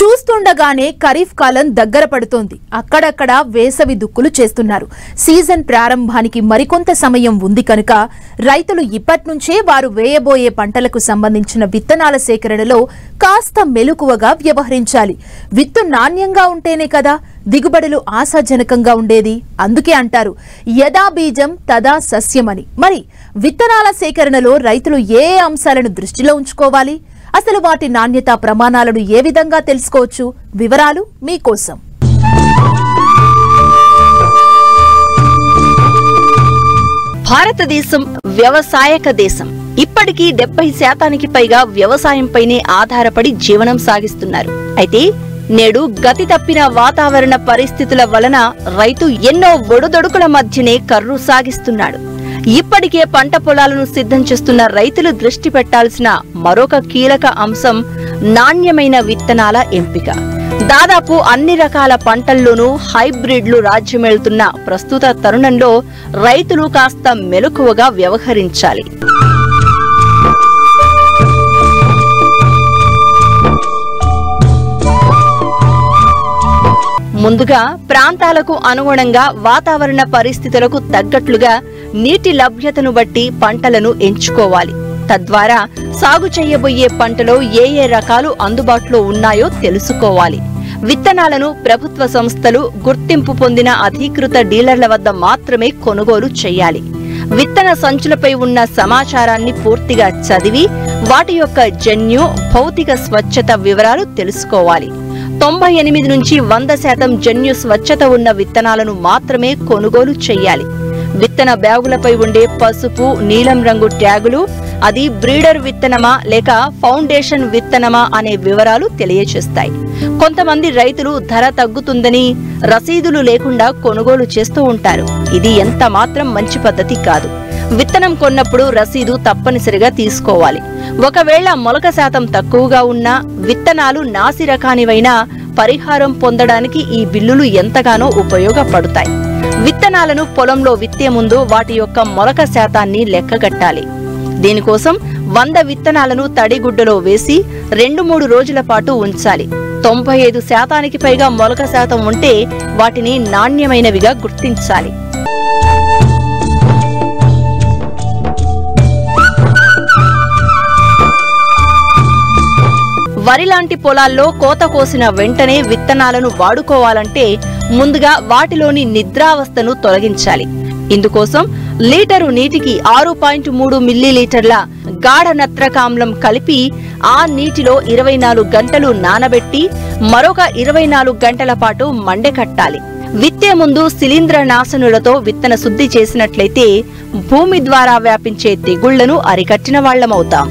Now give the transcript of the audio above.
చూస్తుండగానే ఖరీఫ్ కాలం దగ్గర పడుతోంది. అక్కడక్కడ వేసవి దుక్కులు చేస్తున్నారు. సీజన్ ప్రారంభానికి మరికొంత సమయం ఉంది కనుక రైతులు ఇప్పట్నుంచే వారు వేయబోయే పంటలకు సంబంధించిన విత్తనాల సేకరణలో కాస్త మెలకువగా వ్యవహరించాలి. విత్తు నాణ్యంగా ఉంటేనే కదా దిగుబడులు ఆశాజనకంగా ఉండేది. అందుకే అంటారు యదా బీజం తదా సస్యమని. మరి విత్తనాల సేకరణలో రైతులు ఏ అంశాలను దృష్టిలో ఉంచుకోవాలి? అసలు వాటి నాణ్యత ప్రమాణాలను ఏ విధంగా తెలుసుకోవచ్చు? వివరాలు మీకోసం. భారతదేశం వ్యవసాయక దేశం. ఇప్పటికీ 70% పైగా వ్యవసాయంపైనే ఆధారపడి జీవనం సాగిస్తున్నారు. అయితే నేడు గతి తప్పిన వాతావరణ పరిస్థితుల వలన రైతు ఎన్నో ఒడుదొడుకుల మధ్యనే కర్రు సాగిస్తున్నాడు. ఇప్పటికే పంట పొలాలను సిద్ధం చేస్తున్న రైతులు దృష్టి పెట్టాల్సిన మరొక కీలక అంశం నాణ్యమైన విత్తనాల ఎంపిక. దాదాపు అన్ని రకాల పంటల్లోనూ హైబ్రిడ్లు రాజ్యమేలుతున్న ప్రస్తుత తరుణంలో రైతులు కాస్త మెలకువగా వ్యవహరించాలి. ముందుగా ప్రాంతాలకు అనుగుణంగా వాతావరణ పరిస్థితులకు తగ్గట్లుగా నీటి లభ్యతను బట్టి పంటలను ఎంచుకోవాలి. తద్వారా సాగు చేయబోయే పంటలో ఏ రకాలు అందుబాటులో ఉన్నాయో తెలుసుకోవాలి. విత్తనాలను ప్రభుత్వ సంస్థలు, గుర్తింపు పొందిన అధీకృత డీలర్ల వద్ద మాత్రమే కొనుగోలు చేయాలి. విత్తన సంచులపై ఉన్న సమాచారాన్ని పూర్తిగా చదివి వాటి యొక్క జన్యు, భౌతిక స్వచ్ఛత వివరాలు తెలుసుకోవాలి. 98 నుంచి 100% జన్యు స్వచ్ఛత ఉన్న విత్తనాలను మాత్రమే కొనుగోలు చేయాలి. విత్తన బ్యాగులపై ఉండే పసుపు, నీలం రంగు ట్యాగులు అది బ్రీడర్ విత్తనమా లేక ఫౌండేషన్ విత్తనమా అనే వివరాలు తెలియచేస్తాయి. కొంతమంది రైతులు ధర తగ్గుతుందని రసీదులు లేకుండా కొనుగోలు చేస్తూ ఉంటారు. ఇది ఎంత మాత్రం మంచి పద్ధతి కాదు. విత్తనం కొన్నప్పుడు రసీదు తప్పనిసరిగా తీసుకోవాలి. ఒకవేళ మొలక శాతం తక్కువగా ఉన్నా, విత్తనాలు నాసి రకానివైనా పరిహారం పొందడానికి ఈ బిల్లులు ఎంతగానో ఉపయోగపడతాయి. విత్తనాలను పొలంలో విత్తే ముందు వాటి యొక్క మొలక శాతాన్ని లెక్కగట్టాలి. దీనికోసం 100 విత్తనాలను తడిగుడ్డలో వేసి 2-3 రోజుల పాటు ఉంచాలి. 95% పైగా మొలక శాతం ఉంటే వాటిని నాణ్యమైనవిగా గుర్తించాలి. వరి లాంటి పొలాల్లో కోత కోసిన వెంటనే విత్తనాలను వాడుకోవాలంటే ముందుగా వాటిలోని నిద్రావస్థను తొలగించాలి. ఇందుకోసం లీటరు నీటికి 6.3 మిల్లీలీటర్ల గాఢ నత్రకామ్లం కలిపి ఆ నీటిలో 24 గంటలు నానబెట్టి మరొక 24 గంటల పాటు మండెకట్టాలి. విత్తే ముందు శిలీంద్ర నాశనులతో విత్తన శుద్ధి చేసినట్లయితే భూమి ద్వారా వ్యాపించే తెగుళ్లను అరికట్టిన వాళ్లమవుతాం.